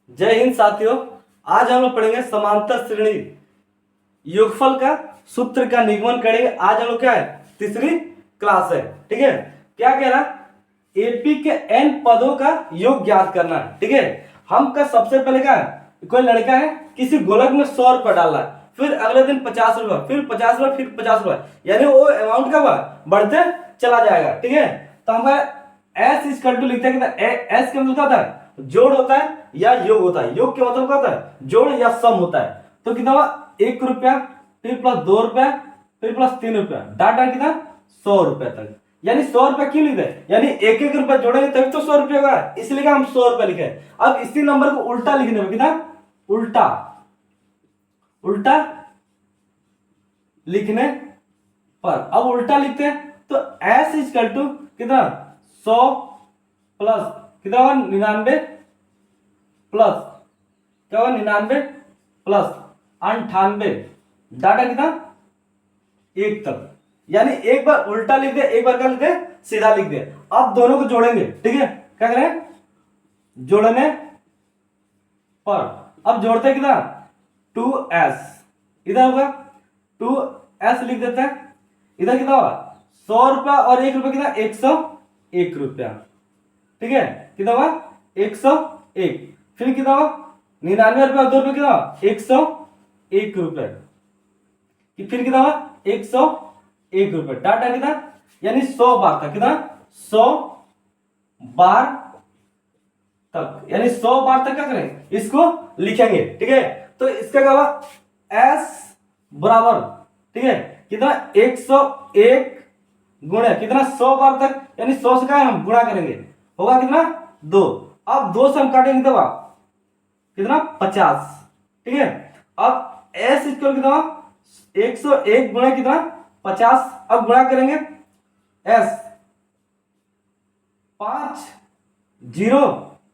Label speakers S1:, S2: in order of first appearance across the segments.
S1: जय हिंद साथियों। आज हम लोग पढ़ेंगे समांतर श्रेणी योगफल का सूत्र का निगमन करेंगे। आज हम लोग क्या है, तीसरी क्लास है। ठीक है, क्या कह रहा, एपी के एन पदों का योग ज्ञात करना है। ठीक है, हम का सबसे पहले क्या है, कोई लड़का है किसी गोलक में 100 रुपया डाल रहा है, फिर अगले दिन 50 रुपया, फिर 50 रुपया, फिर 50 रुपया, यानी वो अमाउंट का बढ़ते चला जाएगा। ठीक है, तो हम एस इक्वल टू लिखते हैं कि एस का मतलब क्या होता है, जोड़ होता है या योग होता है। योग के मतलब क्या होता है, जोड़ या सम होता है। तो कितना हुआ, 1 रुपया, फिर प्लस 2 रुपया, फिर प्लस 3 रुपया, डाट डाट कितना 100 रुपया तक। यानी 100 रुपया क्यों लिखते हैं, यानी एक एक रुपया जोड़ेंगे तभी तो 100 रुपया होगा, इसलिए हम 100 रुपया लिखे। अब इसी नंबर को उल्टा लिखने में कितना, उल्टा उल्टा लिखने पर अब उल्टा लिखते हैं तो एस इक्वल टू कितना 100 प्लस कितना होगा 99 प्लस क्या होगा 99 प्लस 98, डाटा कितना 1 तक। यानी एक बार उल्टा लिख दे, एक बार क्या लिख दे, सीधा लिख दे। अब दोनों को जोड़ेंगे। ठीक है, क्या करें, जोड़ने पर अब जोड़ते कितना 2s, इधर होगा 2s लिख देते हैं। इधर कितना होगा 100 रुपया और 1 रुपया कितना 101 रुपया। ठीक है, कितना हुआ 101, फिर कितना हुआ 99 रुपया और 2 रुपया कितना 101 रुपये, फिर कितना हुआ 101 रुपये, डाटा कितना, यानी 100 बार तक, कितना 100 बार तक, यानी 100 बार तक क्या करें, इसको लिखेंगे। ठीक है, तो इसका क्या हुआ एस बराबर, ठीक है, कितना 101 गुणे कितना 100 बार तक, यानी 100 से क्या हम गुणा करेंगे, होगा कितना 2। अब 2 से हम काटेंगे तो कितना 50। ठीक है, अब एस इक्वल कितना 101 गुणे कितना 50। अब गुणा करेंगे एस 5 0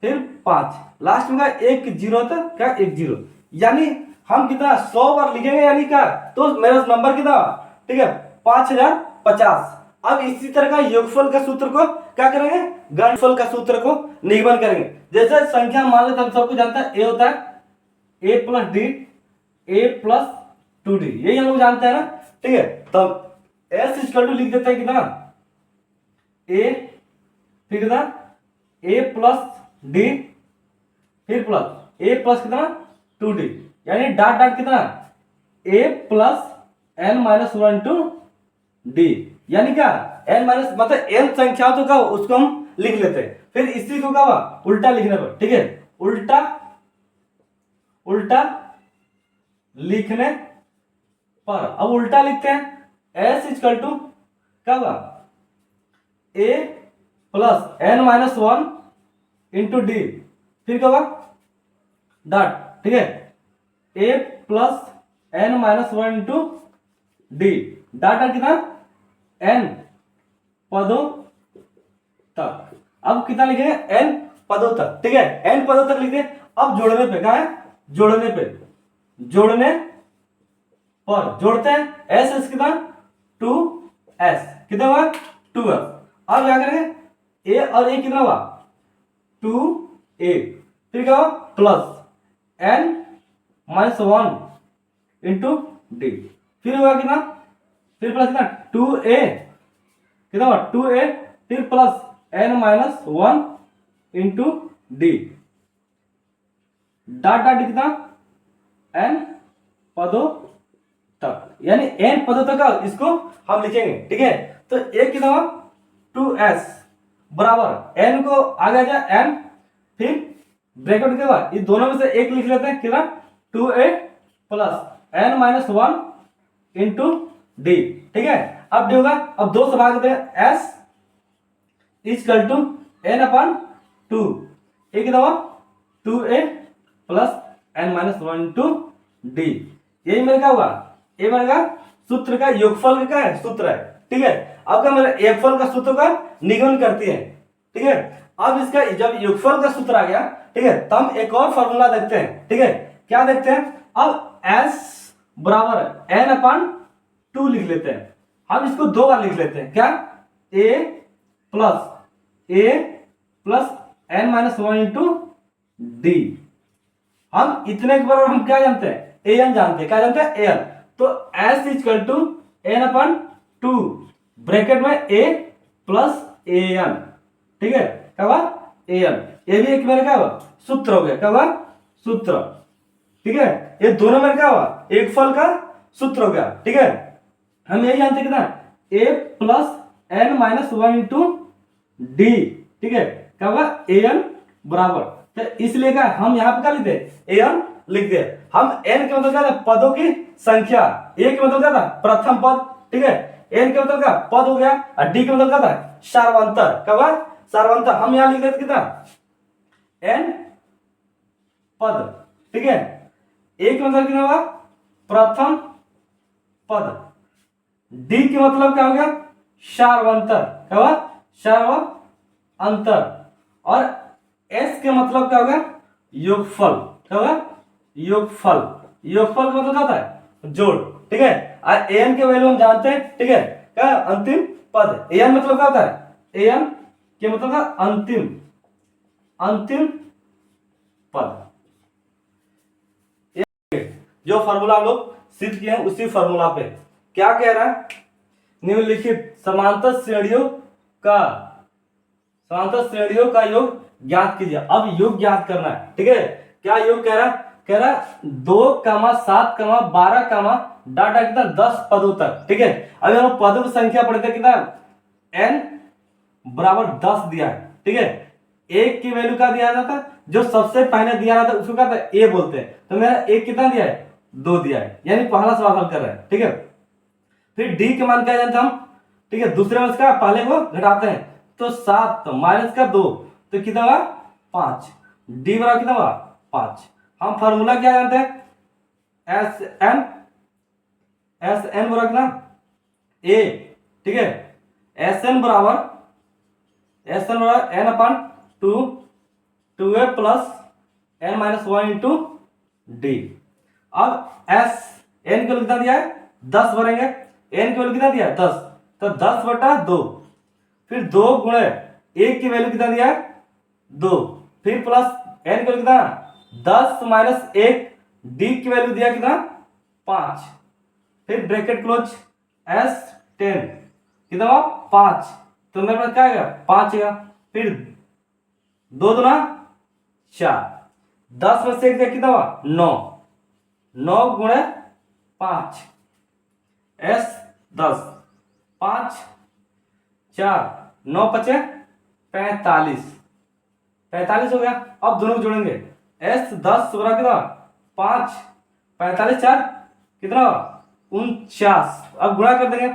S1: फिर 5, लास्ट में एक 0 था, क्या 1 0, यानी हम कितना 100 बार लिखेंगे, यानी क्या, तो मेरा नंबर कितना, ठीक है 5050। अब इसी तरह का योगफल का सूत्र को क्या करेंगे, गणफल का सूत्र को निगमन करेंगे। जैसे संख्या मान लेते हम सबको जानता है, ए होता है a plus D, a plus 2d, यही हम लोग जानते हैं ना। ठीक है, तब s इक्वल टू लिख देते हैं कितना a, फिर कितना a प्लस d, फिर प्लस a प्लस कितना 2d, यानी डाट डाट कितना a plus n minus 1 two d, यानी क्या n माइनस मतलब n संख्या तो क्या उसको हम लिख लेते हैं, फिर इसी को क्या उल्टा लिखने पर। ठीक है, उल्टा उल्टा लिखने पर अब उल्टा लिखते हैं s इक्वल टू क्या होगा a plus n minus 1 into D, फिर क्या होगा डॉट। ठीक है, a plus n minus 1 into D, data कितना n पदों तक। अब कितना लिखेंगे n पदों तक। ठीक है, n पदों तक लिखे। अब जोड़ने पे क्या है, जोड़ने पे, जोड़ने पर जोड़ते हैं s कितना 2s, कितना हुआ 2s। अब क्या करेंगे a और a कितना हुआ 2a, फिर क्या हुआ plus n minus 1 into D, फिर हुआ कितना, फिर प्लस कितना 2a, कितना हुआ 2a, फिर plus n minus 1 into D, dot dot कितना n पदों तक, यानी n पदों तक का इसको हम लिखेंगे। ठीक है, तो एक कितना हुआ 2s बराबर n को आगे जाए n, फिर ब्रैकेट के बाद इस दोनों में से एक लिख लेते हैं, कितना 2a plus n minus 1 into D. ठीक है, अब डी होगा, अब 2 से भाग देते हैं s इक्वल टू n अपन 2, एक कितना हुआ 2a plus n minus 1 into D, यही मेरे क्या हुआ, ये मेरे का सूत्र का योगफल का है सूत्र है। ठीक है, अब क्या मेरे योगफल का सूत्र का निगमन करती है। ठीक है, अब इसका जब योगफल का सूत्र आ गया, ठीक है, तब हम एक और फॉर्मूला देखते हैं। ठीक है, क्या देखते हैं, अब s बराबर n अपन 2 लिख लेते हैं। हम इसको 2 बार लिख लेते हैं, क्या a plus n minus 1 into D, हम इतने के बराबर हम क्या जानते हैं, ए एन जानते हैं, क्या जानते हैं, ए एन। तो S equal to N upon 2 bracket में ए प्लस ए एन, ठीक है, क्या हुआ, ए एन। ये भी एक मेरा क्या हुआ, सूत्र हो गया, क्या हुआ, सूत्र, ठीक है। ये दोनों में क्या हुआ, एक फल का सूत्र हो गया, ठीक है। हम यही जानते हैं कितना, A plus N minus 1 into D, ठीक है, क्या हुआ, ए एन बराबर। तो इसलिए क्या हम यहाँ पे क्या लिखते हैं, ए एन लिख दे। हम एन के मतलब क्या था, पदों की संख्या, ए के मतलब क्या था, प्रथम पद, ठीक है, एन के मतलब क्या पद हो गया, और डी के मतलब क्या था, सार्वंतर, क्या हुआ, सार्वंतर। हम यहाँ लिख देते कितना, एन पद, ठीक है। ए के मतलब कितना हुआ, प्रथम पद, डी के मतलब क्या हो गया, सार्वंतर, क्या हुआ, सार्वंतर, और एस के मतलब क्या होगा, योगफल, क्या होगा, योगफल। योगफल का मतलब क्या होता है, जोड़, ठीक है। और एन के वैल्यू हम जानते हैं, ठीक है, क्या अंतिम पद। एन मतलब क्या होता है, एन के मतलब का अंतिम, अंतिम पद। जो फार्मूला हम लोग सिद्ध किए हैं उसी फार्मूला पे क्या कह रहा है, निम्नलिखित समांतर श्रेणियों का, समांतर श्रेणियों का योग ज्ञात कीजिए। अब योग ज्ञात करना है, ठीक है। क्या योग कह रहा है, कह रहा 2,7,12, डाटा कितना 10 पदों तक, ठीक है। अभी हम पदों की संख्या पढ़ते कितना, n बराबर 10 दिया है, ठीक है। एक की वैल्यू क्या दिया जाता है, जो सबसे पहले दिया जाता है उसको क्या ए बोलते हैं। तो मेरा एक कितना दिया है, 2 दिया है, यानी पहला सवाल हल कर रहे हैं, ठीक है। फिर डी के मान क्या जानते हम, ठीक है, दूसरे में उसका पहले को घटाते हैं, तो 7 माइनस का 2 तो कितना हुआ, 5, डी बराबर कितना हुआ, 5। हम फार्मूला क्या जानते हैं, एस एन, एस एन बराबर कितना, ए, ठीक है, एस एन बराबर, एस एन बराबर N upon 2 A plus N minus 1 into D. अब एस एन को कितना दिया है, 10 भरेंगे, एन की वैल्यू कितना दिया है, 10, तो 10/2, फिर 2 गुणे एक की वैल्यू कितना दिया है, 2, फिर प्लस एन की वैल्यू कितना, 10 माइनस 1, डी की वैल्यू दिया कितना, 5, फिर ब्रैकेट क्लोज, एस 10 कितना हुआ, 5, तो मेरे पास क्या आएगा, 5 आएगा। फिर 2 दूना 4, 10 में से 1 कितना हुआ, 9, 9 गुणे 5, एस 10, 5 4 9 5 45, 45 हो गया। अब दोनों को जोड़ेंगे, एस 10 बराबर कितना, 5, 45 4 कितना हुआ, 49। अब गुणा कर देंगे,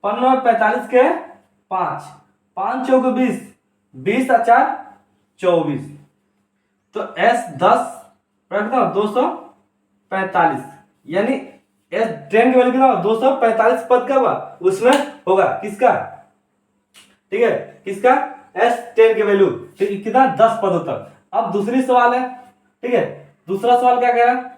S1: 15 और 45 के 5, 5 चौक 20, 20 और 4 24, तो एस 10 कितना 245, यानी एस 10 की वैल्यू कितना 245 पद का हुआ, उसमें होगा किसका, ठीक है, किसका, एस 10 की वैल्यू, ठीक है, कितना 10 पदों तक। अब दूसरी सवाल है, ठीक है, दूसरा सवाल क्या कह रहा है,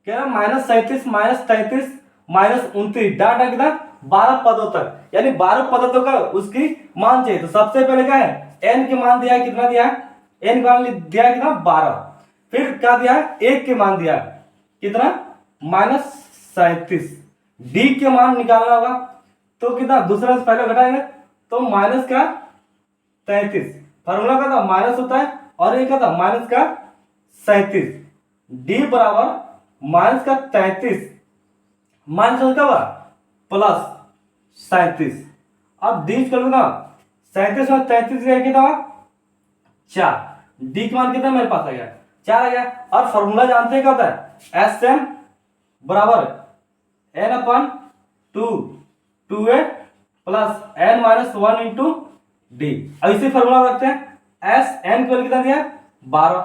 S1: कह रहा -37 -33 -29, डाटा कितना 12 पदों तक, यानी 12 पदों तक का उसकी मान चाहिए। तो सबसे पहले क्या है, एन के मान दिया है, कितना दिया है, एन का मान दिया है कितना 12, फिर क्या दिया है, एक के मान दिया है कितना -37, डी के मान निकालना होगा, तो कितना दूसरा से पहले घटाएंगे, तो माइनस का 33, फार्मूला का था माइनस होता है, और एक का था माइनस का 37, डी बराबर माइनस का 33 माइनस का हुआ प्लस 37। अब डी कर ना 37 में 33 कितना हुआ 4, डी का मान कितना मेरे पास आ गया 4 आ गया। और फॉर्मूला जानते हैं क्या होता है, एस एन बराबर N upon 2 plus N minus 1 into D. अब इसी फॉर्मूला रखते हैं, एस एन को कितना दिया 12,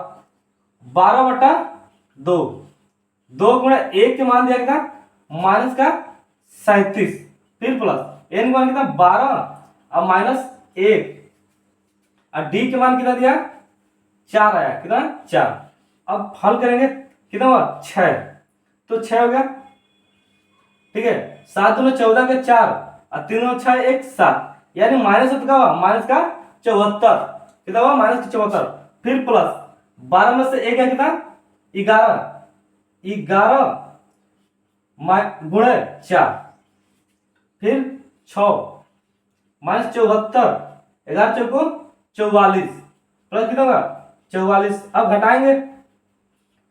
S1: 12/2, 2 गुणा 1 के मान दिया कितना माइनस का 37, फिर प्लस एन का मान कितना 12 और माइनस 1, और डी के मान कितना दिया 4 आया, कितना 4। अब हल करेंगे कितना हुआ 6, तो 6 हो गया, ठीक है, 7 दूनी 14 के 4 और 3 6 1 7, यानी माइनस का हुआ माइनस का 74, कितना हुआ माइनस का 74, फिर प्लस 12 में से 1 है कितना 11 गुणे 4, फिर 6 माइनस 74, 11 चौको 44, प्लस कितना होगा 44। अब घटाएंगे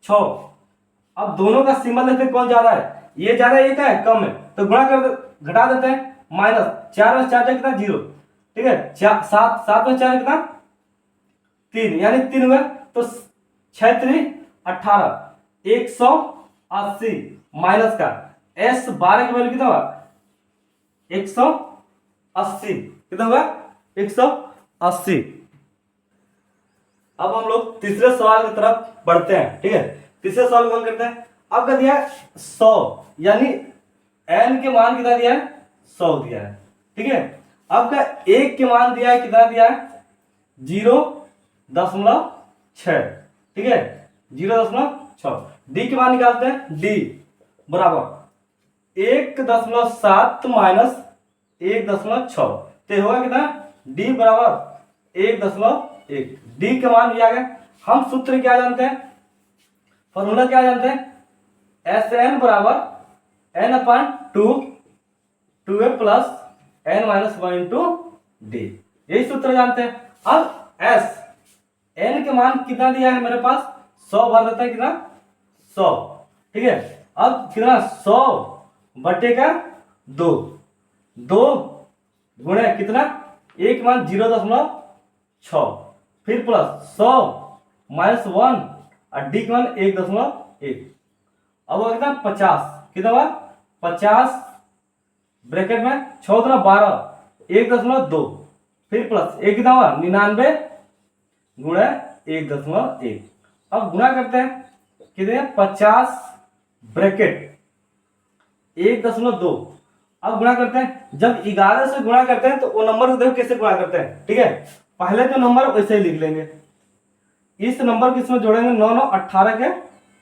S1: 6, अब दोनों का सिंबल देखते हैं कौन ज्यादा है, ये ज्यादा है ये क्या है कम है, तो गुणा कर घटा देते हैं, माइनस 4 में 4 कितना 0, ठीक है 7 में 4 कितना 3, यानी 3 हुआ, तो 6 3 18, 180 माइनस का S 12 की वैल्यू कितना हुआ 180, कितना हुआ 180। अब हम लोग तीसरे सवाल की तरफ बढ़ते हैं, ठीक है। तीसरे सवाल कौन करते हैं, अब क्या दिया है 100, यानी n के मान कितना दिया है 100 दिया है, ठीक है। अब का 1 के मान दिया है कितना दिया है 0.6, ठीक है 0.6। डी के मान निकालते हैं, डी बराबर 1.7 माइनस 1.6, तो होगा कितना डी बराबर 1.1। डी के मान दिया गया, हम सूत्र क्या जानते हैं, फॉर्मूला क्या जानते हैं, एस एन बराबर N upon 2 A plus N minus 1 into D, यही सूत्र जानते हैं। अब एस एन के मान कितना दिया है मेरे पास 100 भर देता है, कितना 100, ठीक है। अब कितना 100 बटे का 2 गुणे कितना 1 मान 0.6, फिर प्लस 100 माइनस 1 और डी के मान 1.1। अब कितना 50, कितना हुआ 50 ब्रैकेट में 6 12 1.2, फिर प्लस 1 कितना हुआ 99 गुणे 1.1। अब गुणा करते हैं, कितने 50 ब्रैकेट 1.2, अब गुणा करते हैं, जब 11 से गुणा करते हैं तो वो नंबर को देखो कैसे गुणा करते हैं, ठीक है। पहले जो नंबर वैसे ही लिख लेंगे, इस नंबर को इसमें जोड़ेंगे 9 9 18 के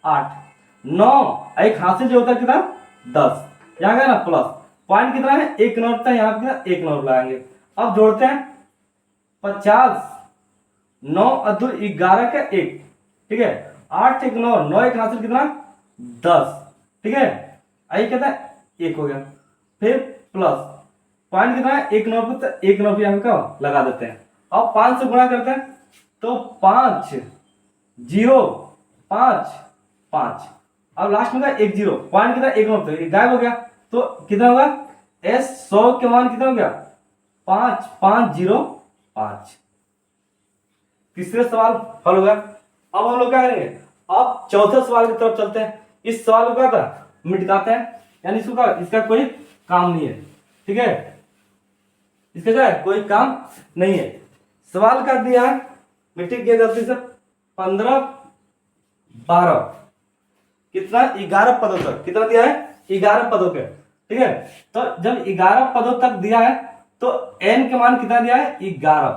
S1: 8, 9 एक हासिल जो होता है कितना 10, यहाँ गया ना प्लस, पॉइंट कितना है 1 नौ होता है, यहाँ कितना 1 नौ लगाएंगे। अब जोड़ते हैं 50 9 अदू 11 का 1, ठीक है 8 1 9 9 एक हासिल कितना 10, ठीक है आई कहता है 1 हो गया, फिर प्लस पॉइंट कितना है 1 9 पे, 1 9 पे यहाँ का लगा देते हैं। अब 5 से गुणा करते हैं तो 5 0 5 5, अब लास्ट में 1 0, पॉइंट कितना 1 9 पे गायब हो गया, तो कितना होगा एस 100 के मान कितना हो गया 5 5 0 5। तीसरे सवाल हल हो गया। अब हम लोग क्या करेंगे, अब चौथे सवाल की तरफ चलते हैं। इस सवाल को क्या था मिटाते हैं, यानी इसका कोई काम नहीं है, ठीक है, इसका क्या है कोई काम नहीं है। सवाल कर दिया है मिट्टी की गलती से 15 12 कितना 11 पदों तक, कितना दिया है 11 पदों के, ठीक है। तो जब 11 पदों तक दिया है तो n के मान कितना दिया है 11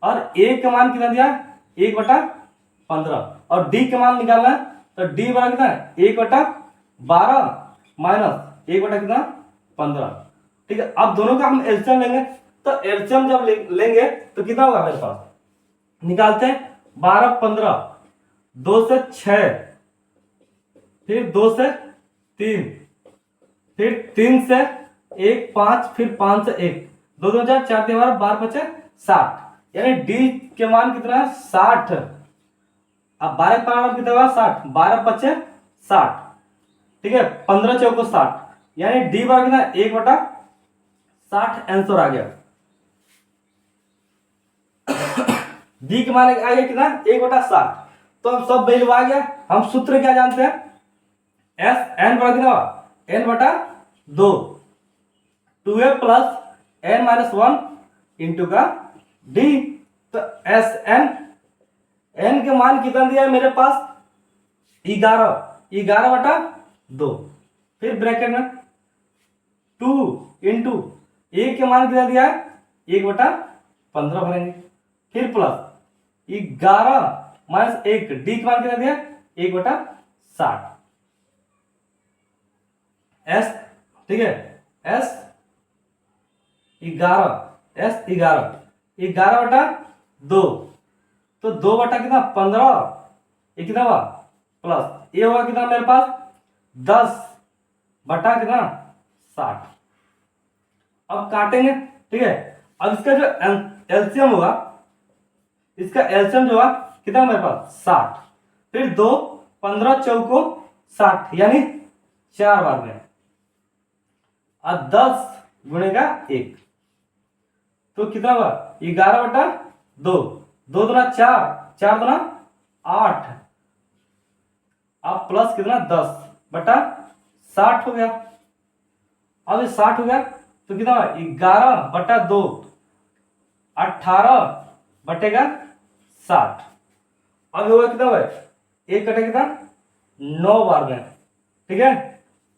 S1: और a के मान कितना दिया है 1/15 और d के मान निकालना है, तो d बराबर कितना है 1/12 माइनस 1/15, ठीक है। अब दोनों का हम एलसीएम लेंगे, तो एलसीएम जब लेंगे तो कितना होगा मेरे पास, निकालते हैं 12 15 2 से 6, फिर 2 से 3, फिर 3 से 1 5, फिर 5 से 1 2 2 4 4 3 12 5 60, यानी डी के मान कितना है 60। अब 12 का कितना हुआ 60, 12 5 60, ठीक है 15 चौको 60, यानी डी बराबर कितना 1/60 आंसर आ गया। डी के मान आ गया कितना 1/60, तो हम सब वैल्यू आ गया। हम सूत्र क्या जानते हैं, एस एन बराबर कितना n/2 2a plus n minus 1 into का डी, तो एस एन के मान कितना दिया है मेरे पास 11/2, फिर ब्रैकेट में 2 इंटू ए के मान कितना दिया है 1/15 भरेंगे, फिर प्लस 11 माइनस 1 डी के मान कितना दिया 1/60 एस, ठीक है एस 11/2, तो 2 बटा कितना 15, ये कितना हुआ प्लस ये होगा कितना मेरे पास 10 बटा कितना 60। अब काटेंगे, ठीक है। अब इसका जो एलसीएम होगा, इसका एलसीएम जो होगा कितना मेरे पास 60, फिर 2 15 चौको 60 यानी 4 बार में, और 10 गुणेगा 1 तो कितना हुआ 11 बटा 2, 2 दुना 4, 4 दुना 8, अब प्लस कितना 10 बटा 60 हो गया। अब ये 60 हो गया तो कितना हुआ 11 बटा 2, 18 बटेगा 60। अब होगा कितना हुआ एक कटे कितना 9 बार में, ठीक है।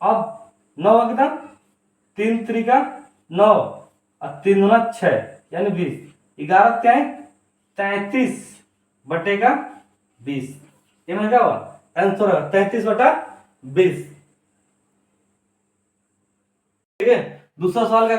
S1: अब 9 हुआ कितना 3 त्रिका 9 और 3 दूना 6 यानी 20, 11 क्या है 33 बटेगा 20, ये मैंने क्या हुआ आंसर है 33 बटा 20, ठीक है। दूसरा सवाल क्या